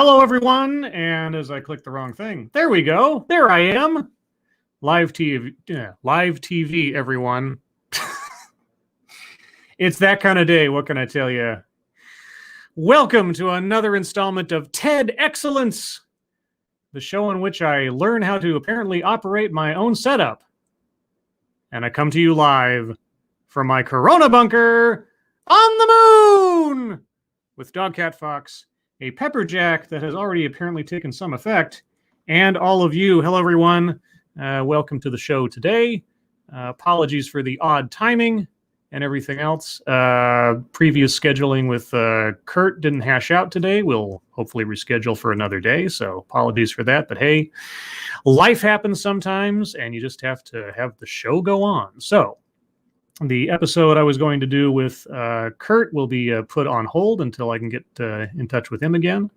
Hello, everyone. And as I click the wrong thing, there we go. There I am. Live TV, everyone. It's that kind of day. What can I tell you? Welcome to another installment of TEDXcellence, the show in which I learn how to apparently operate my own setup. And I come to you live from my Corona bunker on the moon with Dogcat Fox, a pepper jack that has already apparently taken some effect, and all of you. Hello, everyone. Welcome to the show today. Apologies for the odd timing and everything else. Previous scheduling with Kurt didn't hash out today. We'll hopefully reschedule for another day, so apologies for that. But hey, life happens sometimes, and you just have to have the show go on. So the episode I was going to do with Kurt will be put on hold until I can get in touch with him again.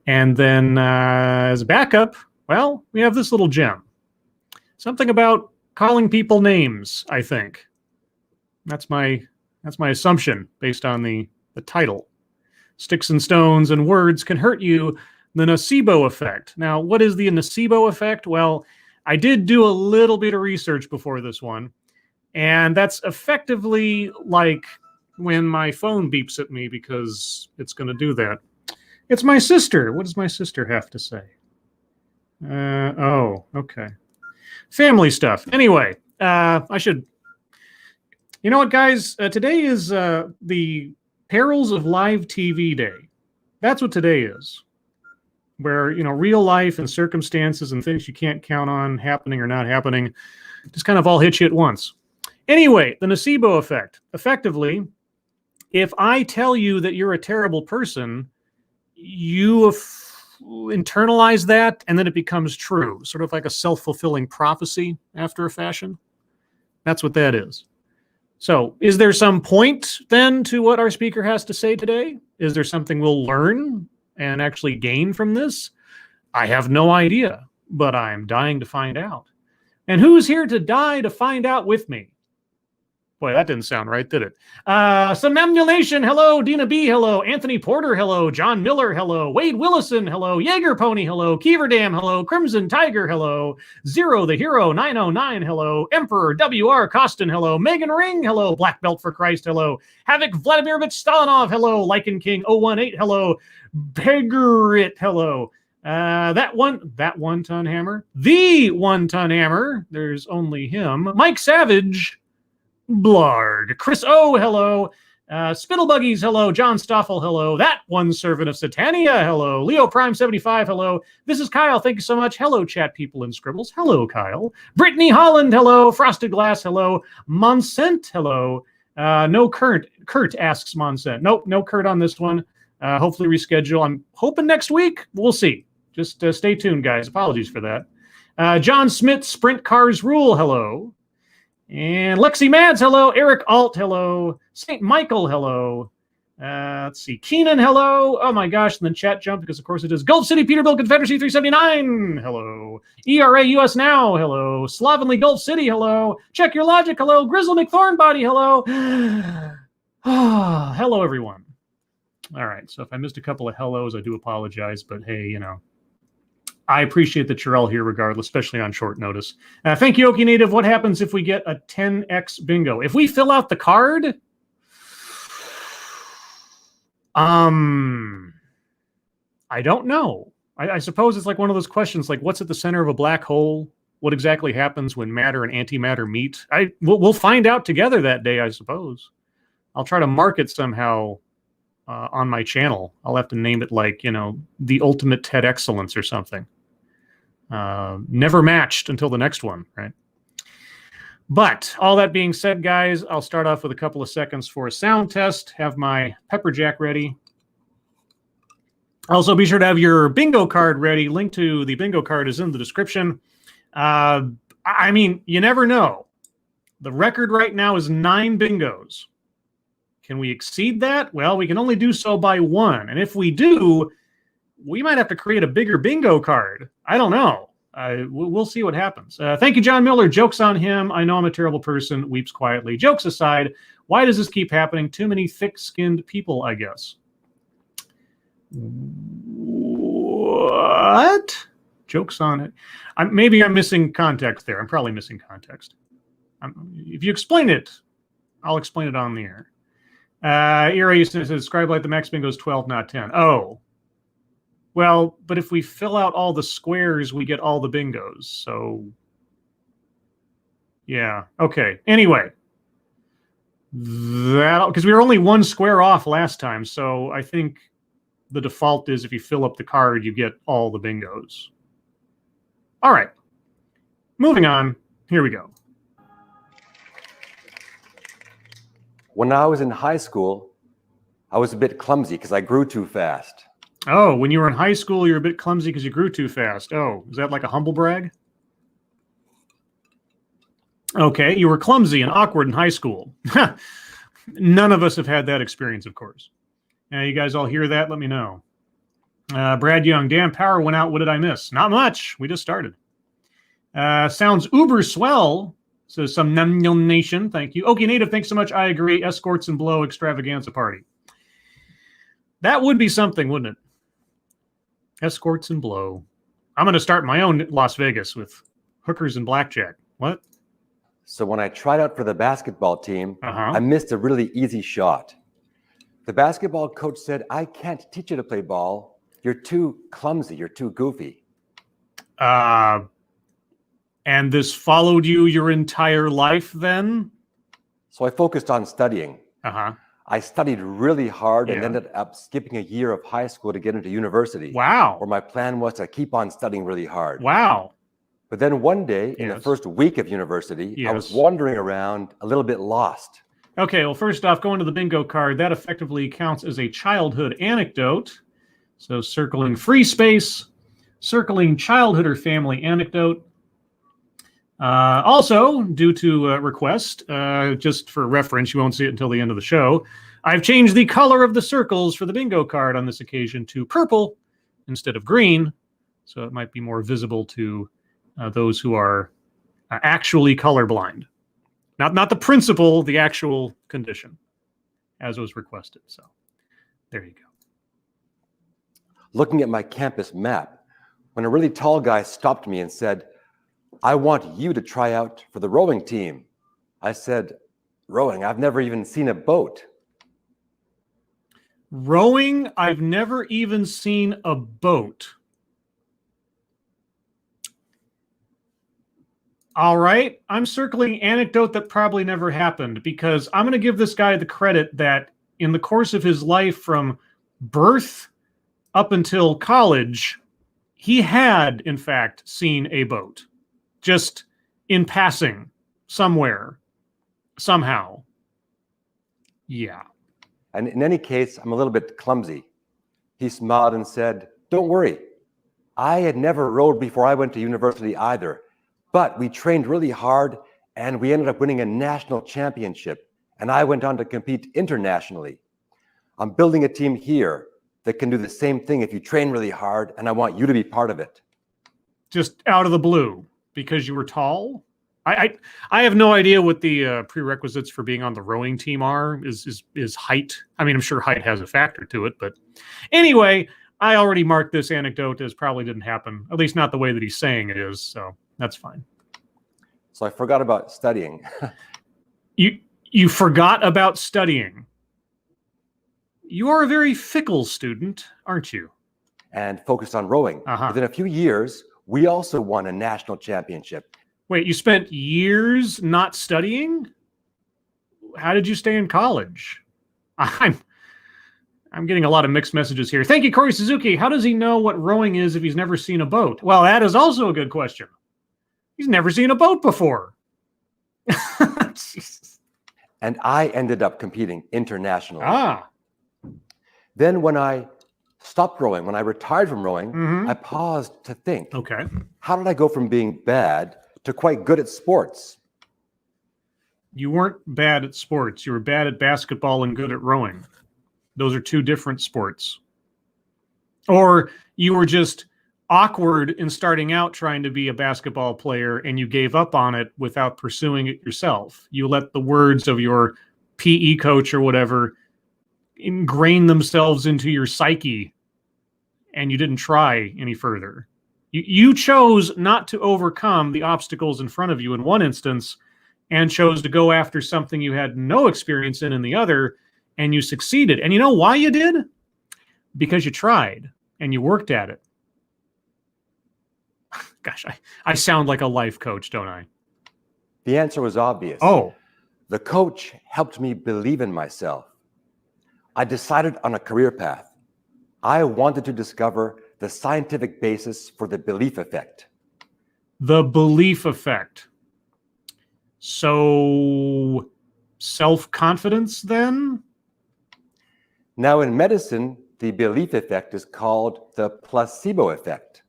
And then as a backup, well, we have this little gem. Something about calling people names, I think. That's my assumption based on the title. Sticks and stones and words can hurt you. The Nocebo effect. Now, what is the Nocebo effect? Well, I did do a little bit of research before this one. And that's effectively like when my phone beeps at me because it's going to do that. It's my sister. What does my sister have to say? Oh, okay. Family stuff. Anyway, I should... You know what, guys? Today is the Perils of Live TV Day. That's what today is. Where, real life and circumstances and things you can't count on happening or not happening just kind of all hit you at once. Anyway, the nocebo effect. Effectively, if I tell you that you're a terrible person, you internalize that, and then it becomes true. Sort of like a self-fulfilling prophecy after a fashion. That's what that is. So, is there some point, then, to what our speaker has to say today? Is there something we'll learn and actually gain from this? I have no idea, but I'm dying to find out. And who's here to die to find out with me? Boy, that didn't sound right, did it? Somnambulation, hello. Dina B, hello. Anthony Porter, hello. John Miller, hello. Wade Willison, hello. Jaeger Pony, hello. Keeverdam, hello. Crimson Tiger, hello. Zero the Hero, 909, hello. Emperor W.R. Costin, hello. Megan Ring, hello. Black Belt for Christ, hello. Havoc Vladimirovich Stalinov, hello. Lycan King 018, hello. Begrit, hello. That one-ton hammer. The one-ton hammer. There's only him. Mike Savage. Blarg. Chris O, hello. Spittlebuggies, hello. John Stoffel, hello. That one servant of Satania, hello. Leo Prime 75, hello. This is Kyle, thank you so much. Hello, chat people and scribbles. Hello, Kyle. Brittany Holland, hello. Frosted Glass, hello. Monsent, hello. No Kurt. Kurt asks Monsent. Nope, no Kurt on this one. Hopefully reschedule. I'm hoping next week. We'll see. Just stay tuned, guys. Apologies for that. John Smith, Sprint Cars Rule, hello. And Lexi Mads, hello. Eric Alt, hello. St. Michael, hello. Let's see. Keenan, hello. Oh my gosh. And then chat jump because, of course, it is Gulf City Peterbilt Confederacy 379. Hello. ERA US Now. Hello. Slovenly Gulf City. Hello. Check Your Logic. Hello. Grizzle McThornbody. Hello. Hello, everyone. All right. So if I missed a couple of hellos, I do apologize. But hey, I appreciate that you're all here regardless, especially on short notice. Thank you, Okie Native. What happens if we get a 10x bingo? If we fill out the card, I don't know. I suppose it's like one of those questions, like what's at the center of a black hole? What exactly happens when matter and antimatter meet? We'll find out together that day, I suppose. I'll try to mark it somehow on my channel. I'll have to name it like, the ultimate TEDXcellence or something. Never matched until the next one, right? But all that being said, guys, I'll start off with a couple of seconds for a sound test. Have my pepper jack ready. Also, be sure to have your bingo card ready. Link to the bingo card is in the description. I mean, you never know. The record right now is 9 bingos. Can we exceed that? Well, we can only do so by 1. And if we do, we might have to create a bigger bingo card. I don't know. We'll see what happens. Thank you, John Miller. Joke's on him. I know I'm a terrible person. Weeps quietly. Jokes aside, why does this keep happening? Too many thick-skinned people, I guess. What? Joke's on it. Maybe I'm missing context there. I'm probably missing context. If you explain it, I'll explain it on the air. Era used to describe like the max bingo is 12, not 10. Oh. Well, but if we fill out all the squares, we get all the bingos. So, yeah. Okay. Anyway, because we were only one square off last time, so I think the default is if you fill up the card, you get all the bingos. All right. Moving on. Here we go. When I was in high school, I was a bit clumsy because I grew too fast. Oh, when you were in high school, you were a bit clumsy because you grew too fast. Oh, is that like a humble brag? Okay, you were clumsy and awkward in high school. None of us have had that experience, of course. You guys all hear that? Let me know. Brad Young, damn, power went out. What did I miss? Not much. We just started. Sounds uber swell, says some nation. Thank you. Okay, Native, thanks so much. I agree. Escorts and blow extravaganza party. That would be something, wouldn't it? Escorts and blow. I'm going to start my own Las Vegas with hookers and blackjack. What? So when I tried out for the basketball team, Uh-huh. I missed a really easy shot. The basketball coach said, I can't teach you to play ball. You're too clumsy. You're too goofy. And this followed you your entire life then? So I focused on studying. Uh-huh. I studied really hard and ended up skipping a year of high school to get into university. Wow. Where my plan was to keep on studying really hard. Wow. But then one day, in the first week of university, I was wandering around a little bit lost. Okay, well, first off, going to the bingo card, that effectively counts as a childhood anecdote. So circling free space, circling childhood or family anecdote. Also, due to request, just for reference, you won't see it until the end of the show, I've changed the color of the circles for the bingo card on this occasion to purple instead of green, so it might be more visible to those who are actually colorblind. Not the principle, the actual condition, as was requested. So there you go. Looking at my campus map, when a really tall guy stopped me and said, I want you to try out for the rowing team. I said, rowing? I've never even seen a boat. Rowing? I've never even seen a boat. All right. I'm circling anecdote that probably never happened because I'm going to give this guy the credit that in the course of his life from birth up until college, he had, in fact, seen a boat. Just in passing, somewhere, somehow. Yeah. And in any case, I'm a little bit clumsy. He smiled and said, don't worry. I had never rowed before I went to university either, but we trained really hard and we ended up winning a national championship. And I went on to compete internationally. I'm building a team here that can do the same thing if you train really hard, and I want you to be part of it. Just out of the blue. Because you were tall? I have no idea what the prerequisites for being on the rowing team are. Is height? I mean, I'm sure height has a factor to it, but anyway, I already marked this anecdote as probably didn't happen. At least not the way that he's saying it is, so that's fine. So I forgot about studying. You forgot about studying. You are a very fickle student, aren't you? And focused on rowing. Within a few years, we also won a national championship. Wait, you spent years not studying? How did you stay in college? I'm getting a lot of mixed messages here. Thank you, Corey Suzuki. How does he know what rowing is if he's never seen a boat? Well, that is also a good question. He's never seen a boat before. Jesus. And I ended up competing internationally. Then when I stopped rowing, when I retired from rowing, I paused to think, okay, how did I go from being bad to quite good at sports? You weren't bad at sports. You were bad at basketball and good at rowing. Those are two different sports. Or you were just awkward in starting out trying to be a basketball player and you gave up on it without pursuing it yourself. You let the words of your PE coach or whatever ingrain themselves into your psyche and you didn't try any further. You chose not to overcome the obstacles in front of you in one instance and chose to go after something you had no experience in the other, and you succeeded. And you know why you did? Because you tried and you worked at it. Gosh, I sound like a life coach, don't I? The answer was obvious. Oh. The coach helped me believe in myself. I decided on a career path. I wanted to discover the scientific basis for the belief effect. The belief effect. So, self-confidence then? Now, in medicine, the belief effect is called the placebo effect.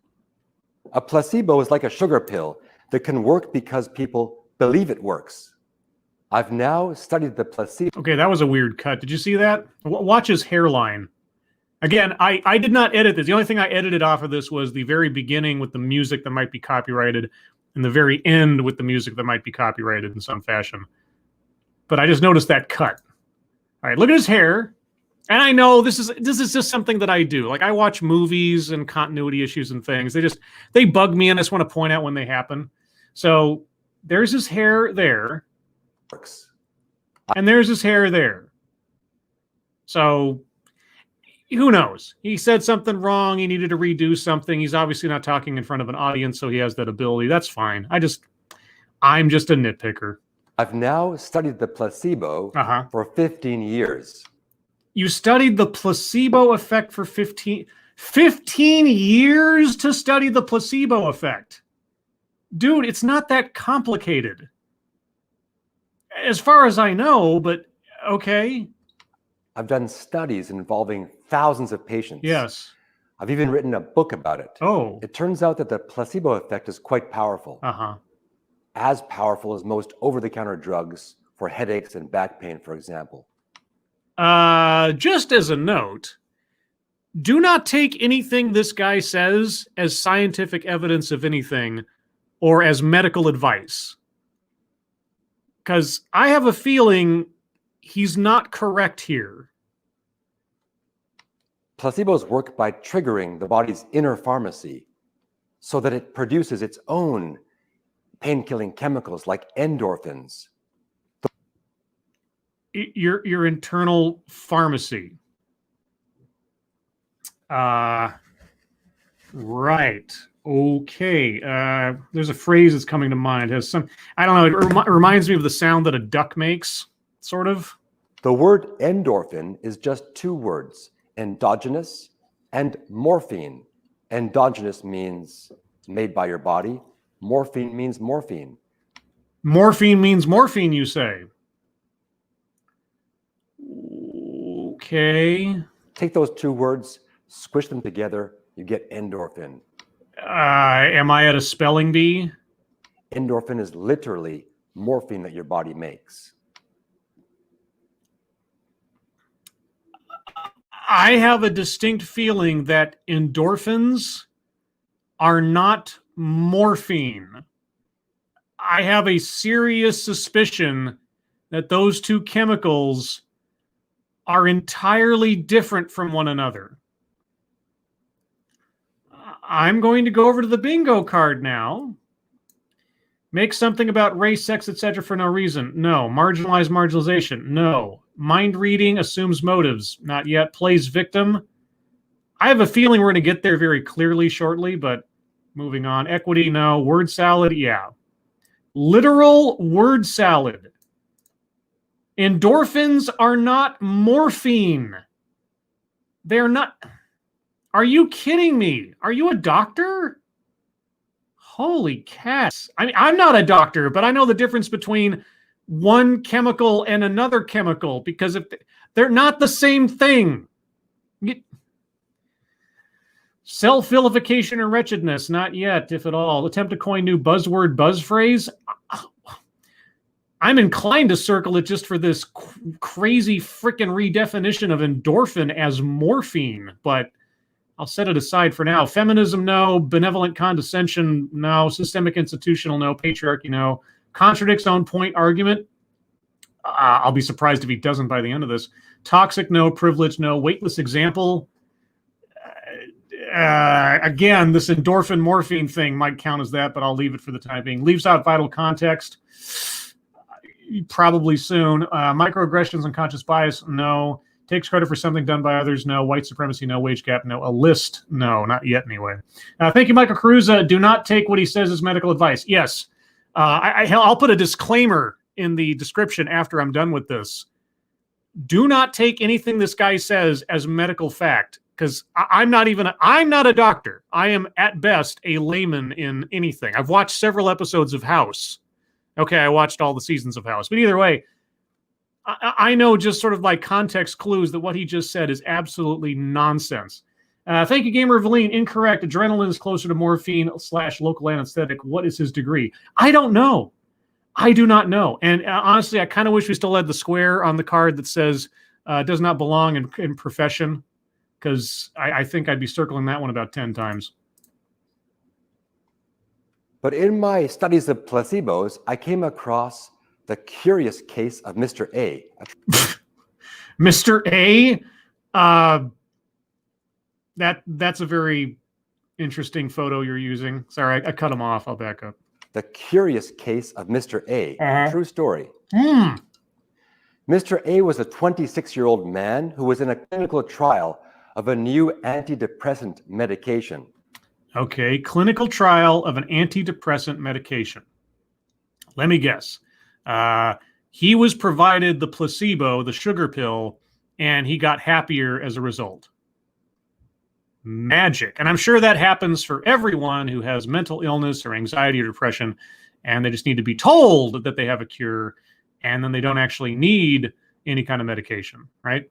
A placebo is like a sugar pill that can work because people believe it works. I've now studied the placebo. Okay, that was a weird cut. Did you see that? Watch his hairline. Again, I did not edit this. The only thing I edited off of this was the very beginning with the music that might be copyrighted and the very end with the music that might be copyrighted in some fashion. But I just noticed that cut. All right, look at his hair. And I know this is just something that I do. Like, I watch movies and continuity issues and things. They bug me, and I just want to point out when they happen. So there's his hair there. And there's his hair there. So who knows? He said something wrong. He needed to redo something. He's obviously not talking in front of an audience, so he has that ability. That's fine. I'm just a nitpicker. I've now studied the placebo for 15 years. You studied the placebo effect for 15 years to study the placebo effect. Dude, it's not that complicated. As far as I know, but okay. I've done studies involving thousands of patients. Yes. I've even written a book about it. Oh. It turns out that the placebo effect is quite powerful. As powerful as most over-the-counter drugs for headaches and back pain, for example. Just as a note, do not take anything this guy says as scientific evidence of anything or as medical advice. Because I have a feeling he's not correct here. Placebos work by triggering the body's inner pharmacy so that it produces its own pain-killing chemicals like endorphins. Your internal pharmacy. Right. Okay. There's a phrase that's coming to mind. It has some, I don't know, it reminds me of the sound that a duck makes, sort of. The word endorphin is just two words, endogenous and morphine. Endogenous means made by your body. Morphine means morphine. Morphine means morphine, you say? Okay. Take those two words, squish them together, you get endorphin. Am I at a spelling bee? Endorphin is literally morphine that your body makes. I have a distinct feeling that endorphins are not morphine. I have a serious suspicion that those two chemicals are entirely different from one another. I'm going to go over to the bingo card now. Make something about race, sex, etc. for no reason. No. Marginalize marginalization. No. Mind reading assumes motives. Not yet. Plays victim. I have a feeling we're going to get there very clearly shortly, but moving on. Equity, no. Word salad, yeah. Literal word salad. Endorphins are not morphine. They're not. Are you kidding me? Are you a doctor? Holy cats. I mean, I'm not a doctor, but I know the difference between one chemical and another chemical because if they're not the same thing. Self-vilification or wretchedness, not yet, if at all. Attempt to coin new buzzword, buzz phrase. I'm inclined to circle it just for this crazy freaking redefinition of endorphin as morphine, but I'll set it aside for now. Feminism, no. Benevolent condescension, no. Systemic institutional, no. Patriarchy, no. Contradicts own point argument. I'll be surprised if he doesn't by the end of this. Toxic, no. Privilege, no. Weightless example. Again, this endorphin morphine thing might count as that, but I'll leave it for the time being. Leaves out vital context. Probably soon. Microaggressions, unconscious bias, no. Takes credit for something done by others, no. White supremacy, no. Wage gap, no. A list, no. Not yet, anyway. Thank you, Michael Caruza. Do not take what he says as medical advice. Yes. I'll put a disclaimer in the description after I'm done with this. Do not take anything this guy says as medical fact, because I'm not a doctor. I am at best a layman in anything. I've watched several episodes of House. Okay, I watched all the seasons of House. But either way, I know just sort of like context clues that what he just said is absolutely nonsense. Thank you, Gamer Valine. Incorrect. Adrenaline is closer to morphine / local anesthetic. What is his degree? I don't know. I do not know. And honestly, I kind of wish we still had the square on the card that says does not belong in profession, because I think I'd be circling that one about 10 times. But in my studies of placebos, I came across the curious case of Mr. A. Mr. A? That's a very interesting photo you're using. Sorry, I cut him off. I'll back up. The curious case of Mr. A. True story. Mr. A was a 26-year-old man who was in a clinical trial of a new antidepressant medication. Okay, clinical trial of an antidepressant medication. Let me guess. He was provided the placebo, the sugar pill, and he got happier as a result. Magic. And I'm sure that happens for everyone who has mental illness or anxiety or depression, and they just need to be told that they have a cure, and then they don't actually need any kind of medication, right?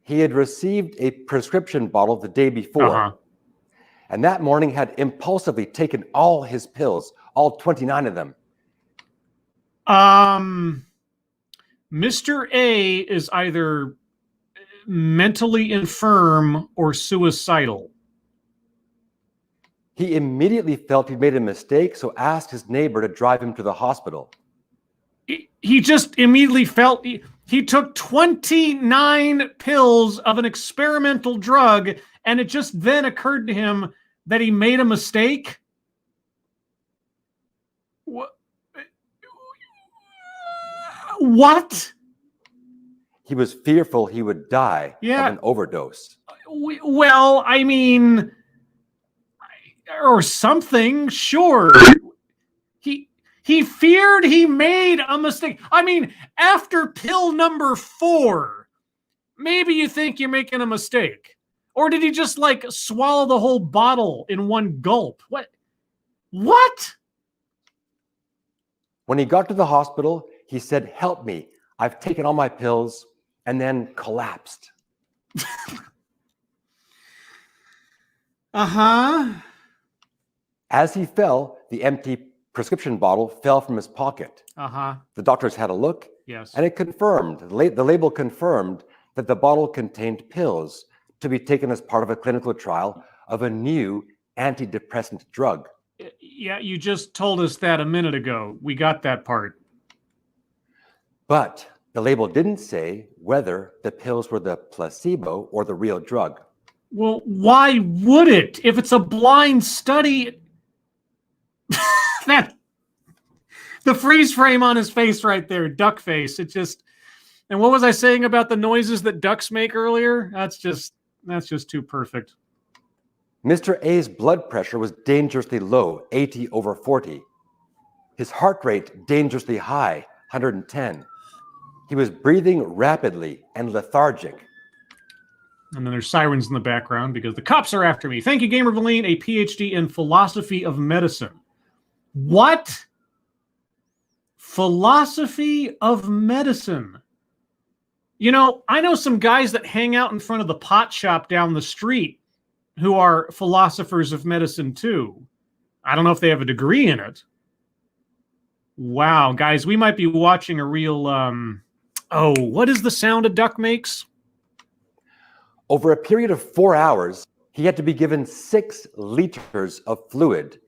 He had received a prescription bottle the day before, and that morning had impulsively taken all his pills, all 29 of them. Mr. A is either mentally infirm or suicidal. He immediately felt he'd made a mistake, so asked his neighbor to drive him to the hospital. He just immediately felt he took 29 pills of an experimental drug, and it just then occurred to him that he made a mistake. What? He was fearful he would die of an overdose. Well, I mean, or something, sure. He feared he made a mistake. I mean, after pill number 4, maybe you think you're making a mistake. Or did he just like swallow the whole bottle in one gulp? What? When he got to the hospital, he said, "Help me. I've taken all my pills," and then collapsed. As he fell, the empty prescription bottle fell from his pocket. The doctors had a look, and it confirmed, the label confirmed that the bottle contained pills to be taken as part of a clinical trial of a new antidepressant drug. Yeah, you just told us that a minute ago. We got that part. But the label didn't say whether the pills were the placebo or the real drug. Well, why would it? If it's a blind study... That the freeze frame on his face right there, duck face. It just, and what was I saying about the noises that ducks make earlier? That's just too perfect. Mr. A's blood pressure was dangerously low, 80/40. His heart rate dangerously high, 110. He was breathing rapidly and lethargic. And then there's sirens in the background because the cops are after me. Thank you, Gamer Valine, a PhD in philosophy of medicine. What? Philosophy of medicine. You know, I know some guys that hang out in front of the pot shop down the street who are philosophers of medicine too. I don't know if they have a degree in it. Wow, guys, we might be watching a real, what is the sound a duck makes? Over a period of 4 hours, he had to be given 6 liters of fluid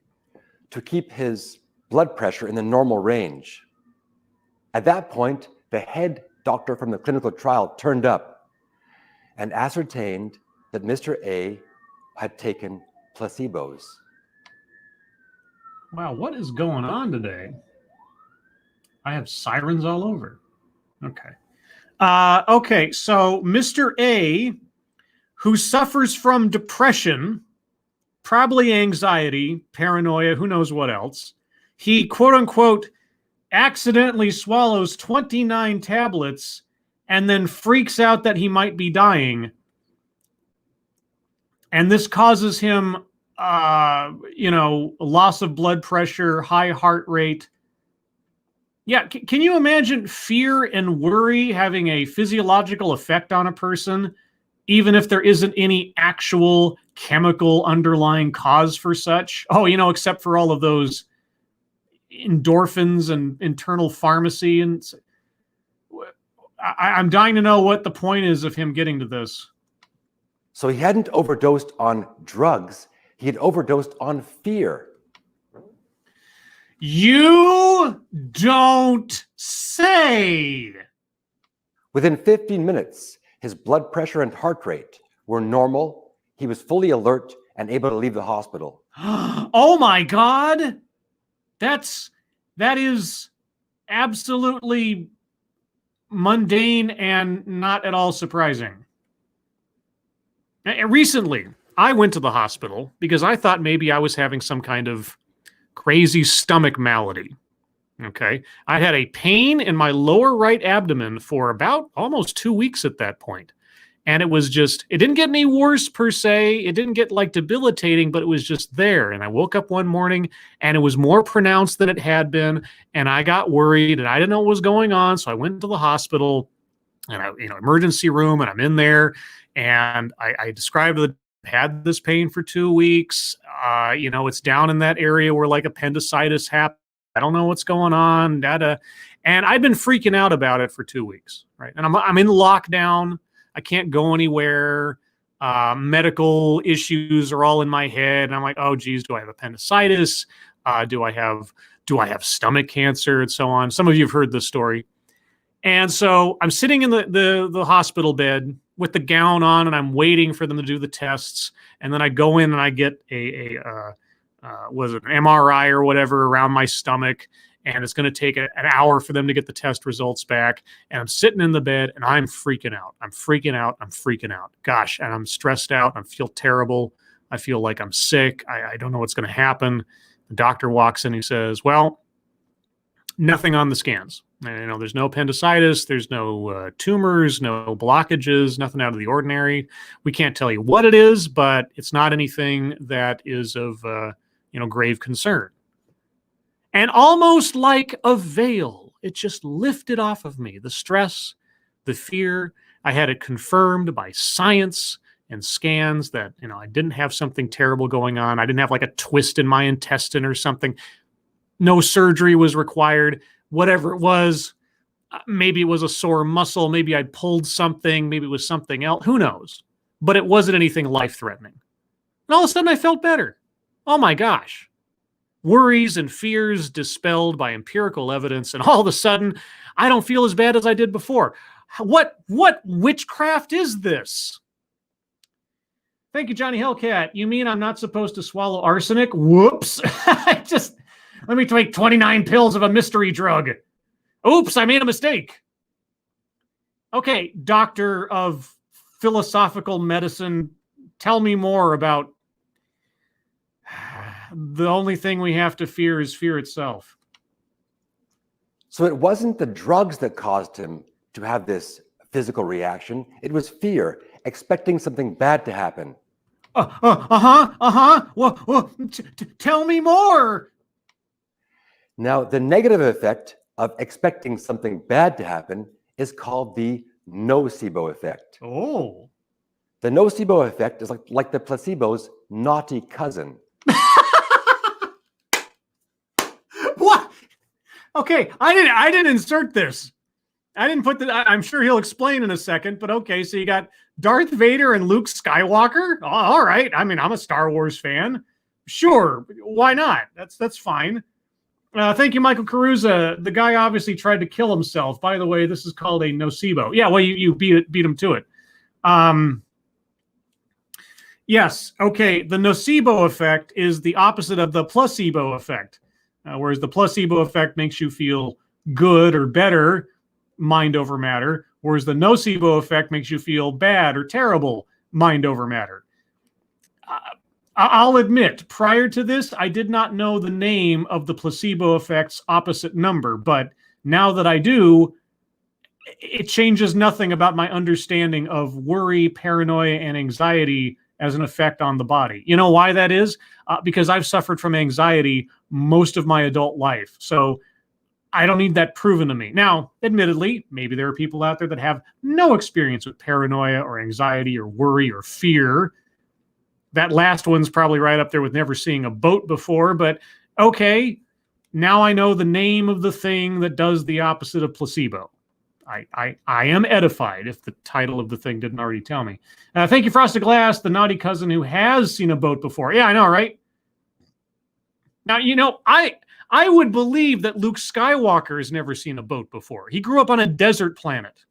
to keep his blood pressure in the normal range. At that point, the head doctor from the clinical trial turned up and ascertained that Mr. A had taken placebos. Wow, what is going on today? I have sirens all over. Okay. Okay, so Mr. A, who suffers from depression, probably anxiety, paranoia, who knows what else, he, quote unquote, accidentally swallows 29 tablets and then freaks out that he might be dying. And this causes him, loss of blood pressure, high heart rate. Yeah, can you imagine fear and worry having a physiological effect on a person, even if there isn't any actual chemical underlying cause for such? Oh, except for all of those endorphins and internal pharmacy. And I'm dying to know what the point is of him getting to this. So he hadn't overdosed on drugs. He had overdosed on fear. You don't say. Within 15 minutes, his blood pressure and heart rate were normal. He was fully alert and able to leave the hospital. Oh my God. That is absolutely mundane and not at all surprising. Recently, I went to the hospital because I thought maybe I was having some kind of crazy stomach malady. Okay. I had a pain in my lower right abdomen for about almost 2 weeks at that point. And it didn't get any worse per se. It didn't get like debilitating, but it was just there. And I woke up one morning and it was more pronounced than it had been. And I got worried and I didn't know what was going on. So I went to the hospital and emergency room, and I'm in there and I described that I had this pain for 2 weeks. It's down in that area where like appendicitis happened. I don't know what's going on. And I'd been freaking out about it for 2 weeks. Right. And I'm in lockdown. I can't go anywhere. Medical issues are all in my head. And I'm like, oh, geez, do I have appendicitis? Do I have stomach cancer and so on? Some of you have heard this story. And so I'm sitting in the hospital bed with the gown on, and I'm waiting for them to do the tests. And then I go in and I get an MRI or whatever around my stomach. And it's going to take an hour for them to get the test results back. And I'm sitting in the bed and I'm freaking out. I'm freaking out. Gosh, and I'm stressed out. I feel terrible. I feel like I'm sick. I don't know what's going to happen. The doctor walks in. He says, well, nothing on the scans. There's no appendicitis. There's no tumors, no blockages, nothing out of the ordinary. We can't tell you what it is, but it's not anything that is of, grave concern. And almost like a veil, it just lifted off of me. The stress, the fear. I had it confirmed by science and scans that, I didn't have something terrible going on. I didn't have like a twist in my intestine or something. No surgery was required. Whatever it was, maybe it was a sore muscle. Maybe I pulled something. Maybe it was something else. Who knows? But it wasn't anything life-threatening. And all of a sudden I felt better. Oh my gosh. Worries and fears dispelled by empirical evidence, and all of a sudden, I don't feel as bad as I did before. What witchcraft is this? Thank you, Johnny Hellcat. You mean I'm not supposed to swallow arsenic? Whoops. Let me take 29 pills of a mystery drug. Oops, I made a mistake. Okay, doctor of philosophical medicine, tell me more about the only thing we have to fear is fear itself. So it wasn't the drugs that caused him to have this physical reaction. It was fear, expecting something bad to happen. Well, tell me more. Now, the negative effect of expecting something bad to happen is called the nocebo effect. Oh. The nocebo effect is like the placebo's naughty cousin. What? Okay, I didn't insert this. I didn't put I'm sure he'll explain in a second, but okay, so you got Darth Vader and Luke Skywalker. Oh, all right. I mean, I'm a Star Wars fan. Sure, why not? That's fine. Thank you, Michael Caruza. The guy obviously tried to kill himself. By the way, this is called a nocebo. Yeah, well, you beat him to it. Yes. Okay. The nocebo effect is the opposite of the placebo effect, whereas the placebo effect makes you feel good or better, mind over matter, whereas the nocebo effect makes you feel bad or terrible, mind over matter. I'll admit, prior to this, I did not know the name of the placebo effect's opposite number, but now that I do, it changes nothing about my understanding of worry, paranoia, and anxiety as an effect on the body. You know why that is? Because I've suffered from anxiety most of my adult life. So I don't need that proven to me. Now, admittedly, maybe there are people out there that have no experience with paranoia or anxiety or worry or fear. That last one's probably right up there with never seeing a boat before, but okay, now I know the name of the thing that does the opposite of placebo. I am edified, if the title of the thing didn't already tell me. Thank you, Frosted Glass, the naughty cousin who has seen a boat before. Yeah, I know, right? Now, I would believe that Luke Skywalker has never seen a boat before. He grew up on a desert planet.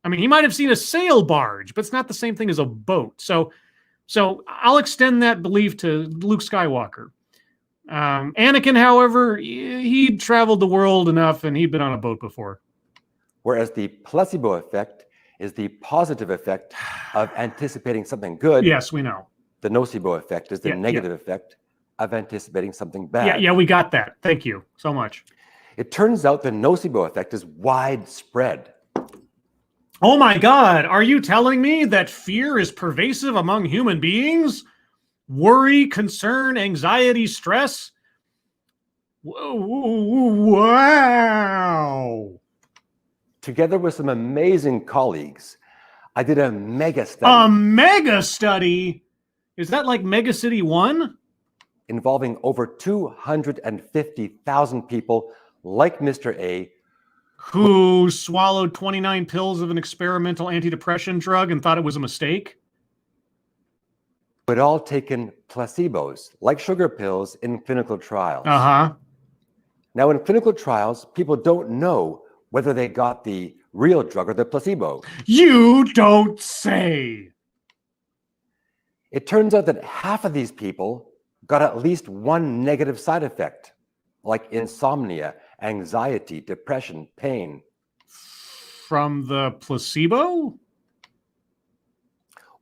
I mean, he might have seen a sail barge, but it's not the same thing as a boat. So I'll extend that belief to Luke Skywalker. Anakin, however, he'd traveled the world enough and he'd been on a boat before. Whereas the placebo effect is the positive effect of anticipating something good. Yes, we know. The nocebo effect is the negative effect of anticipating something bad. Yeah, we got that. Thank you so much. It turns out the nocebo effect is widespread. Oh my God, are you telling me that fear is pervasive among human beings? Worry, concern, anxiety, stress? Wow. Together with some amazing colleagues, I did a mega study. A mega study? Is that like Mega City 1? Involving over 250,000 people like Mr. A, who swallowed 29 pills of an experimental antidepressant drug and thought it was a mistake? But all taken placebos, like sugar pills, in clinical trials. Uh-huh. Now, in clinical trials, people don't know whether they got the real drug or the placebo. You don't say. It turns out that half of these people got at least one negative side effect, like insomnia, anxiety, depression, pain. From the placebo?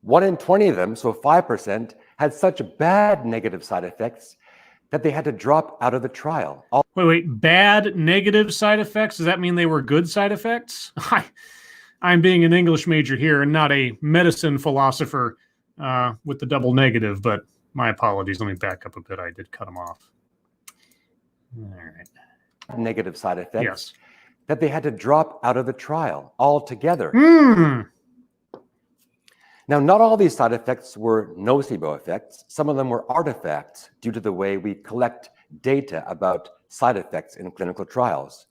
1 in 20 of them, so 5%, had such bad negative side effects that they had to drop out of the trial. Wait, bad negative side effects? Does that mean they were good side effects? I'm being an English major here and not a medicine philosopher with the double negative, but my apologies. Let me back up a bit. I did cut them off. All right. Negative side effects. Yes. That they had to drop out of the trial altogether. Now, not all these side effects were nocebo effects. Some of them were artifacts due to the way we collect data about side effects in clinical trials.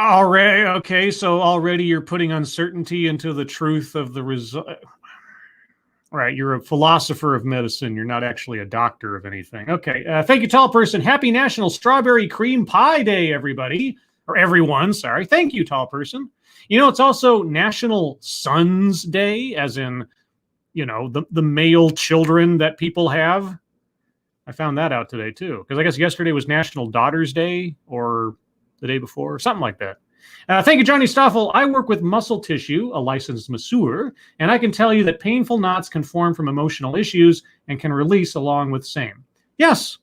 Already, okay, so already you're putting uncertainty into the truth of the result. Right, you're a philosopher of medicine. You're not actually a doctor of anything. Okay, thank you, tall person. Happy National Strawberry Cream Pie Day, everybody. Or everyone, sorry. Thank you, tall person. You know, it's also National Sons Day, as in, you know, the male children that people have. I found that out today, too. Because I guess yesterday was National Daughters Day, or the day before, something like that. Thank you, Johnny Stoffel. I work with muscle tissue, a licensed masseur, and I can tell you that painful knots can form from emotional issues and can release along with same. Yes,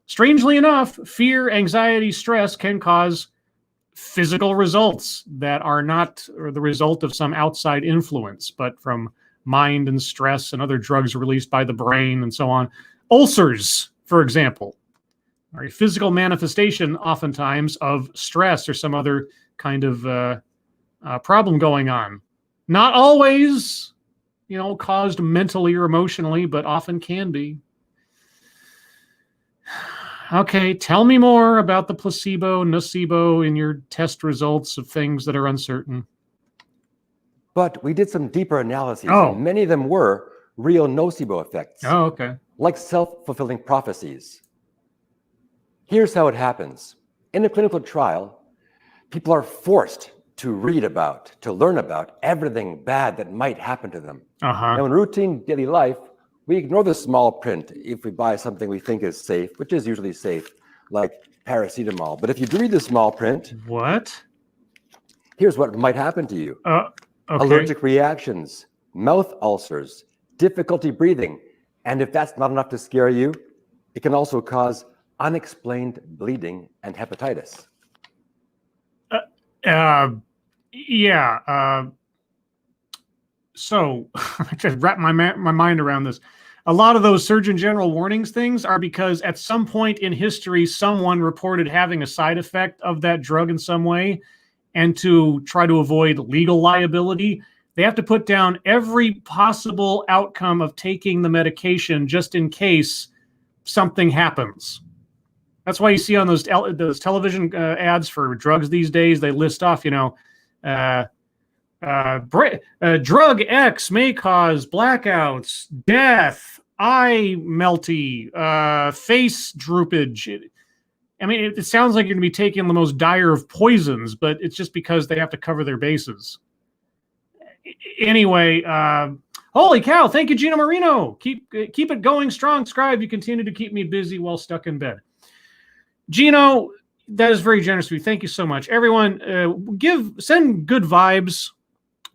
strangely enough, fear, anxiety, stress can cause physical results that are not the result of some outside influence, but from mind and stress and other drugs released by the brain and so on. Ulcers, for example, are a physical manifestation oftentimes of stress or some other kind of problem going on. Not always, you know, caused mentally or emotionally, but often can be. Okay, tell me more about the placebo, nocebo in your test results of things that are uncertain. But we did some deeper analyses, and many of them were real nocebo effects. Oh, okay. Like self-fulfilling prophecies. Here's how it happens. In a clinical trial, people are forced to read about, to learn about everything bad that might happen to them. Uh-huh. Now, in routine daily life, we ignore the small print if we buy something we think is safe, which is usually safe, like paracetamol. But if you do read the small print, What? here's what might happen to you. Okay. Allergic reactions, mouth ulcers, difficulty breathing. And if that's not enough to scare you, it can also cause unexplained bleeding and hepatitis. Yeah. So I just wrap my mind around this. A lot of those Surgeon General warnings things are because at some point in history, someone reported having a side effect of that drug in some way. And to try to avoid legal liability, they have to put down every possible outcome of taking the medication just in case something happens. That's why you see on those television ads for drugs these days, they list off, drug X may cause blackouts, death, eye melty, face droopage. I mean, it sounds like you're going to be taking the most dire of poisons, but it's just because they have to cover their bases. Anyway, holy cow! Thank you, Gino Marino. Keep it going strong, Scribe. You continue to keep me busy while stuck in bed. Gino, that is very generous of you. Thank you so much, everyone. Send good vibes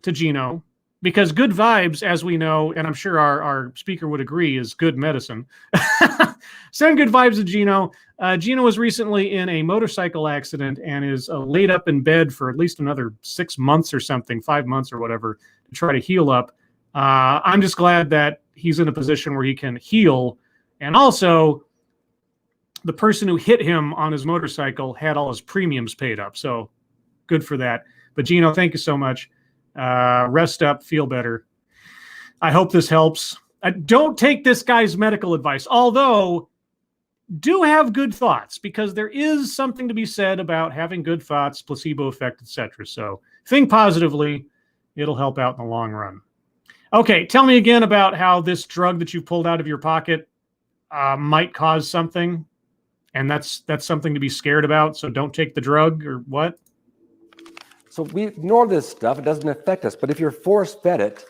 to Gino, because good vibes, as we know, and I'm sure our speaker would agree, is good medicine. Send good vibes to Gino. Gino was recently in a motorcycle accident and is laid up in bed for at least another 6 months or something, 5 months or whatever, to try to heal up. I'm just glad that he's in a position where he can heal. And also, the person who hit him on his motorcycle had all his premiums paid up. So good for that. But Gino, thank you so much. Rest up, feel better. I hope this helps. Don't take this guy's medical advice, although do have good thoughts, because there is something to be said about having good thoughts, placebo effect, etc. So think positively. It'll help out in the long run. Okay, tell me again about how this drug that you pulled out of your pocket might cause something, and that's something to be scared about. So don't take the drug, or what? So we ignore this stuff. It doesn't affect us. But if you're force-fed it,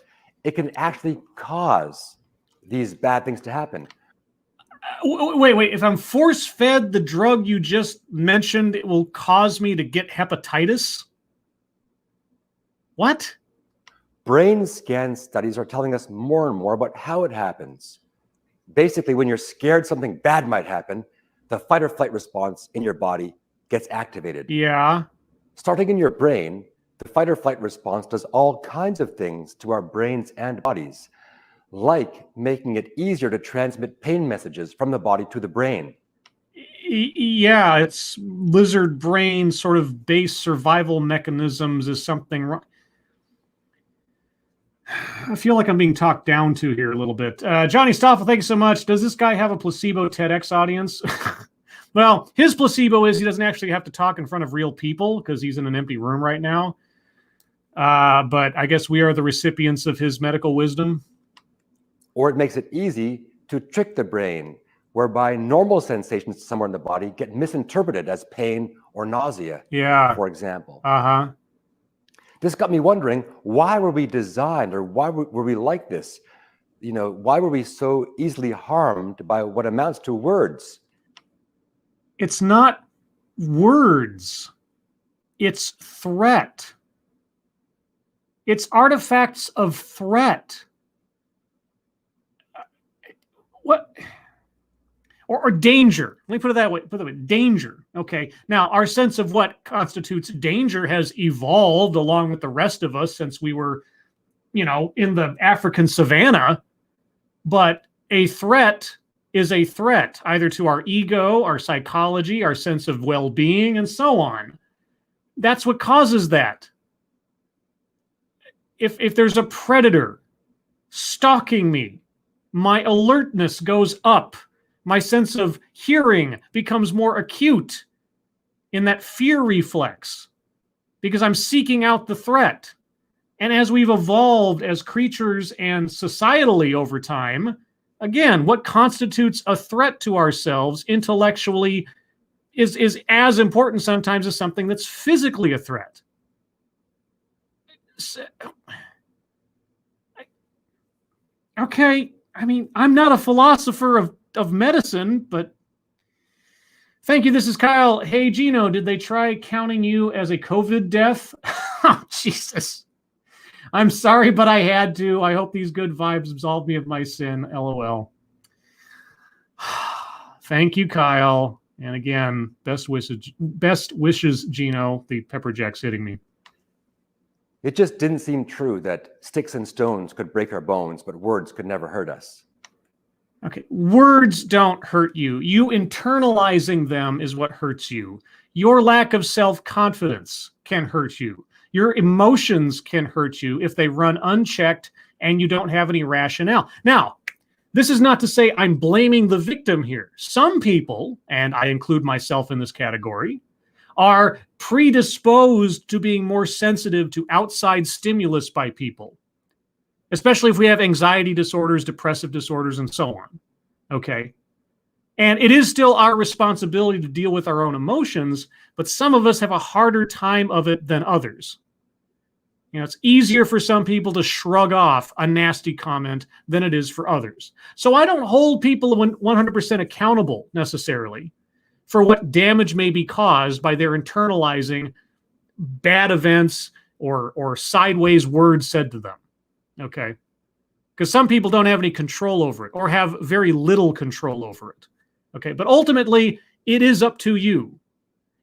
it can actually cause these bad things to happen. Wait. If I'm force-fed the drug you just mentioned, it will cause me to get hepatitis? What? Brain scan studies are telling us more and more about how it happens. Basically, when you're scared something bad might happen, the fight or flight response in your body gets activated. Yeah. Starting in your brain, the fight or flight response does all kinds of things to our brains and bodies, like making it easier to transmit pain messages from the body to the brain. Yeah, it's lizard brain sort of base survival mechanisms is something wrong. I feel like I'm being talked down to here a little bit. Johnny Stoffel, thank you so much. Does this guy have a placebo TEDx audience? Well, his placebo is he doesn't actually have to talk in front of real people because he's in an empty room right now. But I guess we are the recipients of his medical wisdom. Or it makes it easy to trick the brain, whereby normal sensations somewhere in the body get misinterpreted as pain or nausea, for example. Uh-huh. This got me wondering, why were we designed, or why were we like this? Why were we so easily harmed by what amounts to words? It's not words. It's threat. It's artifacts of threat. What? Or danger. Let me put it that way. Danger. Okay. Now, our sense of what constitutes danger has evolved along with the rest of us since we were, in the African savannah. But a threat is a threat, either to our ego, our psychology, our sense of well-being, and so on. That's what causes that. If there's a predator stalking me, my alertness goes up. My sense of hearing becomes more acute in that fear reflex because I'm seeking out the threat. And as we've evolved as creatures and societally over time, again, what constitutes a threat to ourselves intellectually is as important sometimes as something that's physically a threat. Okay, I mean, I'm not a philosopher of medicine, but thank you. This is Kyle. Hey, Gino, did they try counting you as a COVID death? Oh, Jesus. I'm sorry, but I had to. I hope these good vibes absolve me of my sin. LOL. Thank you, Kyle. And again, best wishes, Gino. The pepper jack's hitting me. It just didn't seem true that sticks and stones could break our bones, but words could never hurt us. Okay, words don't hurt you. You internalizing them is what hurts you. Your lack of self-confidence can hurt you. Your emotions can hurt you if they run unchecked and you don't have any rationale. Now, this is not to say I'm blaming the victim here. Some people, and I include myself in this category, are predisposed to being more sensitive to outside stimulus by people, especially if we have anxiety disorders, depressive disorders, and so on. Okay. And it is still our responsibility to deal with our own emotions, but some of us have a harder time of it than others. You know, it's easier for some people to shrug off a nasty comment than it is for others. So I don't hold people 100% accountable necessarily for what damage may be caused by their internalizing bad events or sideways words said to them. Okay. Because some people don't have any control over it or have very little control over it. Okay. But ultimately, it is up to you.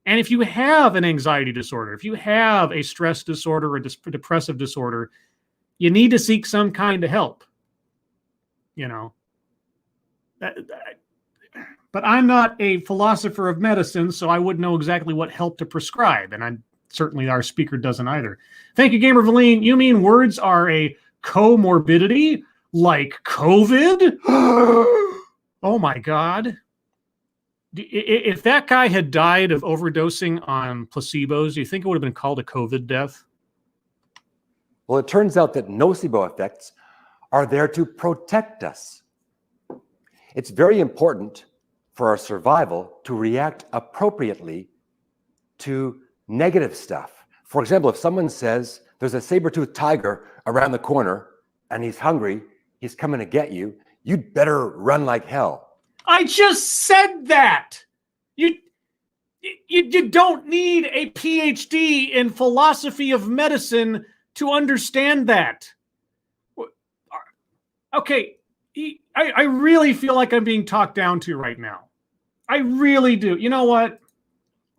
And if you have an anxiety disorder, if you have a stress disorder or a depressive disorder, you need to seek some kind of help. You know. But I'm not a philosopher of medicine, so I wouldn't know exactly what help to prescribe. And certainly our speaker doesn't either. Thank you, Gamer Valine. You mean words are a comorbidity like COVID? Oh my God. If that guy had died of overdosing on placebos, do you think it would have been called a COVID death? Well, it turns out that nocebo effects are there to protect us. It's very important for our survival to react appropriately to negative stuff. For example, if someone says there's a saber-toothed tiger around the corner and he's hungry, he's coming to get you, you'd better run like hell. I just said that. You don't need a PhD in philosophy of medicine to understand that. Okay, I really feel like I'm being talked down to right now. I really do. You know what?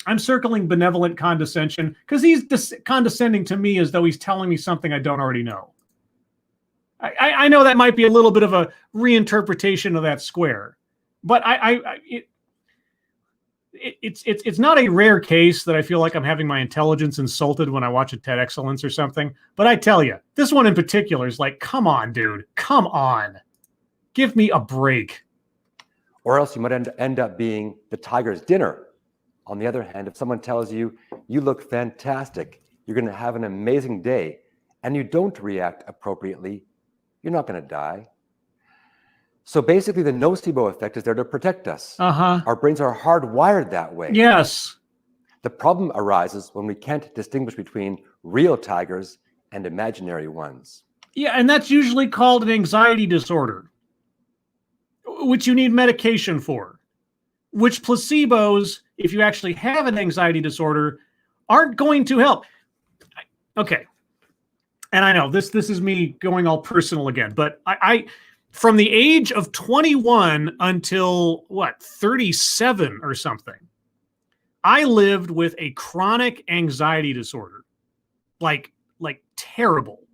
I'm circling benevolent condescension because he's condescending to me as though he's telling me something I don't already know. I know that might be a little bit of a reinterpretation of that square, but it's not a rare case that I feel like I'm having my intelligence insulted when I watch a TEDXcellence or something. But I tell you, this one in particular is like, come on, dude, come on, give me a break. Or else you might end up being the tiger's dinner. On the other hand, if someone tells you, you look fantastic, you're going to have an amazing day, and you don't react appropriately, you're not going to die. So basically, the nocebo effect is there to protect us. Our brains are hardwired that way. Yes. The problem arises when we can't distinguish between real tigers and imaginary ones. Yeah, and that's usually called an anxiety disorder, which you need medication for, which placebos, if you actually have an anxiety disorder, aren't going to help. Okay. And I know this is me going all personal again, but I from the age of 21 until 37 or something, I lived with a chronic anxiety disorder, like terrible.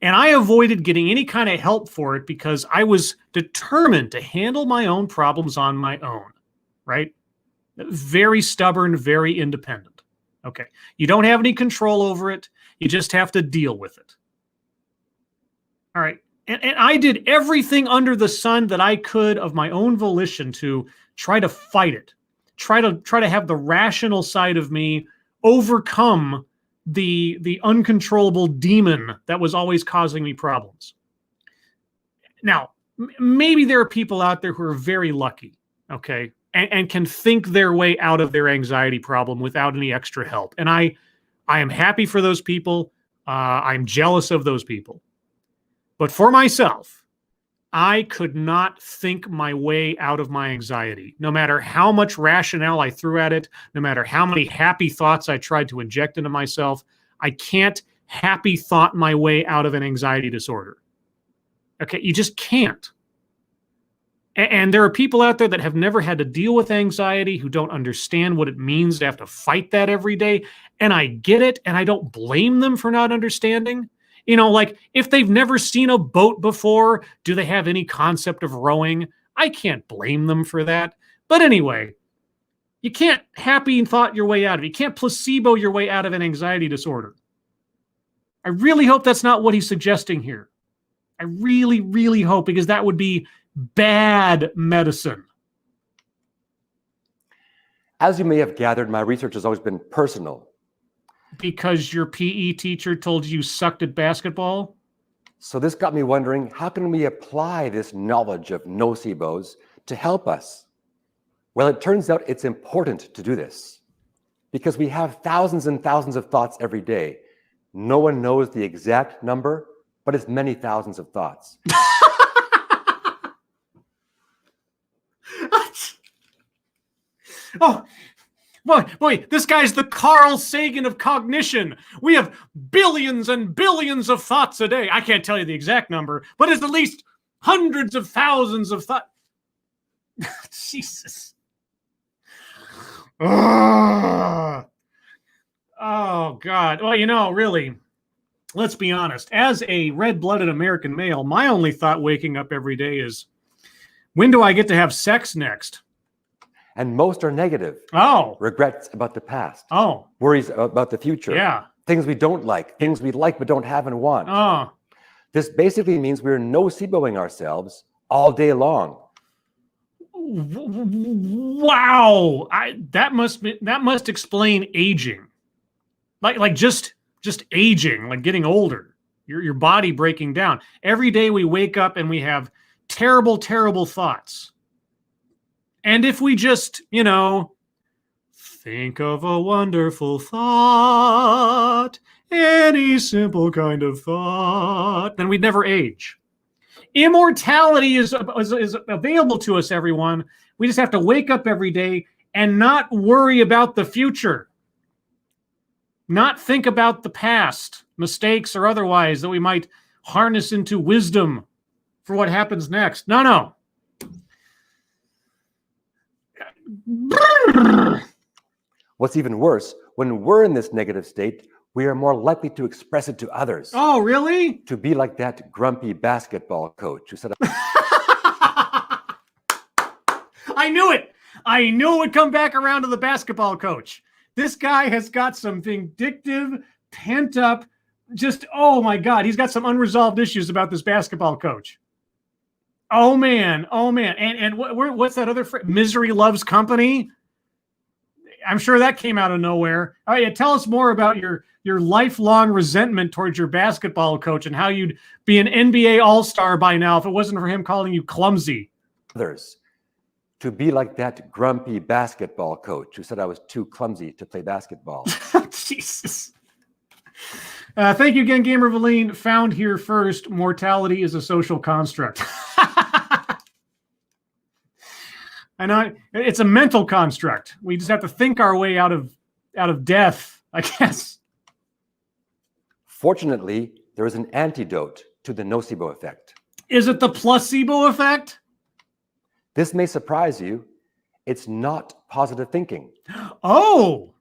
And I avoided getting any kind of help for it because I was determined to handle my own problems on my own, right? Very stubborn, very independent. Okay. You don't have any control over it. You just have to deal with it. All right. And I did everything under the sun that I could of my own volition to try to fight it, try to have the rational side of me overcome the uncontrollable demon that was always causing me problems. Now, maybe there are people out there who are very lucky, okay, and can think their way out of their anxiety problem without any extra help. And I am happy for those people. I'm jealous of those people. But for myself, I could not think my way out of my anxiety. No matter how much rationale I threw at it, no matter how many happy thoughts I tried to inject into myself, I can't happy thought my way out of an anxiety disorder. Okay, you just can't. And there are people out there that have never had to deal with anxiety, who don't understand what it means to have to fight that every day. And I get it, and I don't blame them for not understanding. You know, like if they've never seen a boat before, do they have any concept of rowing? I can't blame them for that. But anyway, you can't happy thought your way out of it. You can't placebo your way out of an anxiety disorder. I really hope that's not what he's suggesting here. I really, really hope, because that would be bad medicine. As you may have gathered, my research has always been personal. Because your PE teacher told you sucked at basketball? So this got me wondering, how can we apply this knowledge of nocebos to help us? Well, it turns out it's important to do this because we have thousands and thousands of thoughts every day. No one knows the exact number, but it's many thousands of thoughts. Oh, boy, this guy's the Carl Sagan of cognition. We have billions and billions of thoughts a day. I can't tell you the exact number, but it's at least hundreds of thousands of thoughts. Jesus. Oh, God. Well, you know, really, let's be honest. As a red-blooded American male, my only thought waking up every day is, when do I get to have sex next? And most are negative. Oh. Regrets about the past. Oh. Worries about the future. Yeah. Things we don't like. Things we like but don't have and want. Oh. This basically means we're noceboing ourselves all day long. Wow. That must explain aging. Like just aging, like getting older. Your body breaking down. Every day we wake up and we have terrible, terrible thoughts. And if we just, think of a wonderful thought, any simple kind of thought, then we'd never age. Immortality is available to us, everyone. We just have to wake up every day and not worry about the future. Not think about the past, mistakes or otherwise, that we might harness into wisdom for what happens next. No. What's even worse, when we're in this negative state, we are more likely to express it to others. Oh, really? To be like that grumpy basketball coach who said, I knew it. I knew it would come back around to the basketball coach. This guy has got some vindictive, pent up, oh my God, he's got some unresolved issues about this basketball coach. Oh man. And what's that other phrase? Misery loves company. I'm sure that came out of nowhere. Oh yeah, tell us more about your lifelong resentment towards your basketball coach and how you'd be an NBA All-Star by now if it wasn't for him calling you clumsy. Others. To be like that grumpy basketball coach who said I was too clumsy to play basketball. Jesus. Thank you again, Gamer Valine. Found here first, mortality is a social construct. I know it's a mental construct. We just have to think our way out of death, I guess. Fortunately, there is an antidote to the nocebo effect. Is it the placebo effect? This may surprise you. It's not positive thinking. Oh.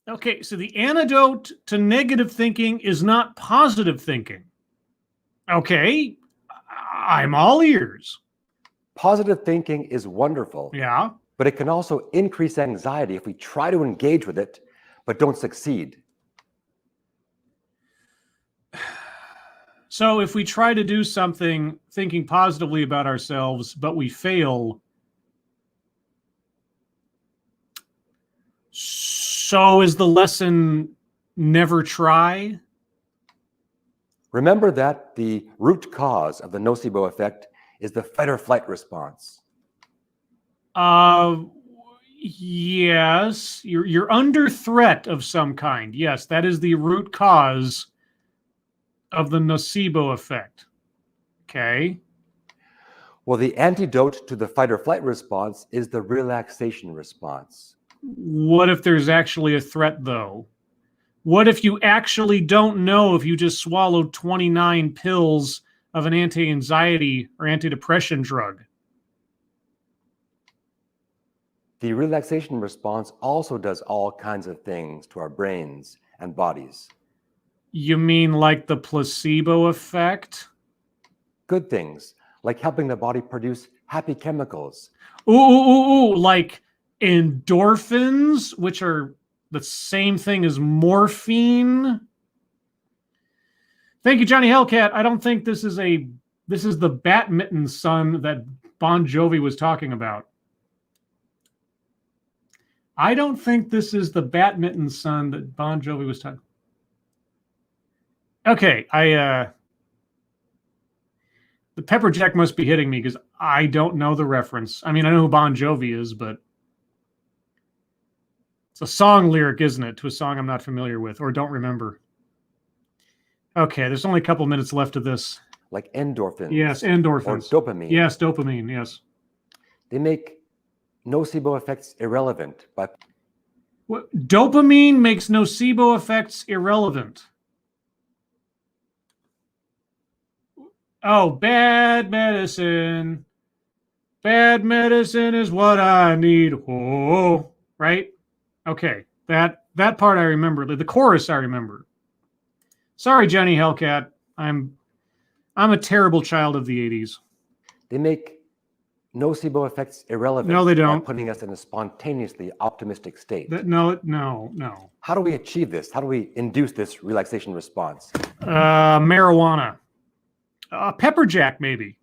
Okay, so the antidote to negative thinking is not positive thinking. Okay, I'm all ears. Positive thinking is wonderful. Yeah. But it can also increase anxiety if we try to engage with it, but don't succeed. So if we try to do something thinking positively about ourselves, but we fail, so is the lesson never try? Remember that the root cause of the nocebo effect is the fight or flight response. Yes, you're under threat of some kind. Yes, that is the root cause. of the nocebo effect. Okay. Well, the antidote to the fight or flight response is the relaxation response. What if there's actually a threat, though? What if you actually don't know if you just swallowed 29 pills of an anti-anxiety or antidepressant drug? The relaxation response also does all kinds of things to our brains and bodies. You mean like the placebo effect? Good things, like helping the body produce happy chemicals. Ooh, like endorphins, which are the same thing as morphine. Thank you, Johnny Hellcat. I don't think this is the Batmitten son that Bon Jovi was talking about. I don't think this is the Batmitten son that Bon Jovi was talking. Okay, the pepper jack must be hitting me because I don't know the reference. I mean, I know who Bon Jovi is, but it's a song lyric, isn't it, to a song I'm not familiar with or don't remember. Okay, there's only a couple minutes left of this. Like endorphins. Yes, endorphins. Or dopamine. Yes, dopamine, yes. They make nocebo effects irrelevant by... What, dopamine makes nocebo effects irrelevant. Oh, bad medicine. Bad medicine is what I need. Oh, right? Okay, that part I remember. The chorus I remember. Sorry, Johnny Hellcat. I'm a terrible child of the 80s. They make nocebo effects irrelevant. No, they don't. By putting us in a spontaneously optimistic state. No. How do we achieve this? How do we induce this relaxation response? Marijuana. Pepper jack, maybe.